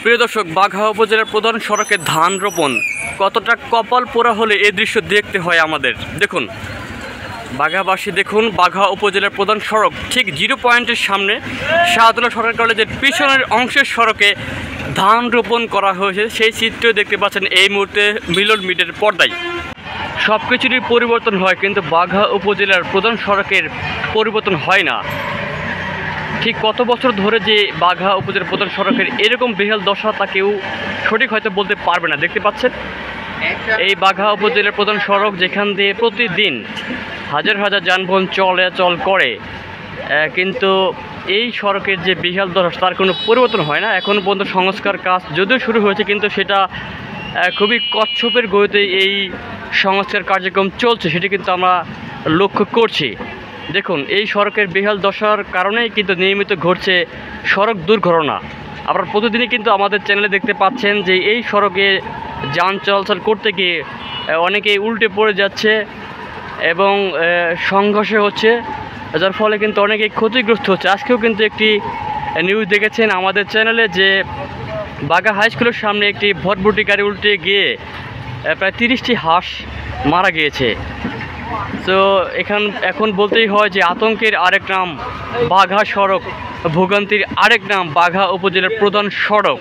প্রিয় দর্শক, বাঘা উপজেলার প্রধান সড়কে ধান রোপণ কতটা কপাল পোড়া হলে এই দৃশ্য দেখতে হয় আমাদের। দেখুন বাঘাবাসী, দেখুন বাঘা উপজেলার প্রধান সড়ক ঠিক 0 পয়েন্টের সামনে শাহদুল্লাহ সরকারি কলেজের পিছনের অংশের সড়কে ধান রোপণ করা হয়েছে। সেই চিত্র দেখতে পাচ্ছেন এই মুহূর্তে মিলন মিডিয়ার পর্দায়। সব কিছুরই পরিবর্তন হয়, কিন্তু বাঘা উপজেলার প্রধান সড়কের পরিবর্তন হয় না। ঠিক কত বছর ধরে যে বাঘা উপজেলার প্রধান সড়কের এরকম বেহাল দশা তা কেউ সঠিক হয়তো বলতে পারবে না। দেখতে পাচ্ছেন এই বাঘা উপজেলার প্রধান সড়ক, যেখান দিয়ে প্রতিদিন হাজার হাজার যানবাহন চলাচল করে, কিন্তু এই সড়কের যে বিশাল দশা তার কোনো পরিবর্তন হয় না। এখন পর্যন্ত সংস্কার কাজ যদিও শুরু হয়েছে, কিন্তু সেটা খুবই কচ্ছপের গতিতে এই সংস্কার কার্যক্রম চলছে, সেটি কিন্তু আমরা লক্ষ্য করছি। দেখুন এই সড়কের বেহাল দশার কারণেই কিন্তু নিয়মিত ঘটছে সড়ক দুর্ঘটনা। আপনারা প্রতিদিনই কিন্তু আমাদের চ্যানেলে দেখতে পাচ্ছেন যে এই সড়কে যান চলাচল করতে গিয়ে অনেকেই উল্টে পড়ে যাচ্ছে এবং সংঘর্ষ হচ্ছে, যার ফলে কিন্তু অনেকেই ক্ষতিগ্রস্ত হচ্ছে। আজকেও কিন্তু একটি নিউজ দেখেছেন আমাদের চ্যানেলে যে বাঘা হাই স্কুলের সামনে একটি ভটভটি গাড়ি উল্টে গিয়ে প্রায় 30টি হাঁস মারা গিয়েছে। তো এখন বলতেই হয় যে আতঙ্কের আরেক নাম বাঘা সড়ক, ভোগান্তির আরেক নাম বাঘা উপজেলার প্রধান সড়ক।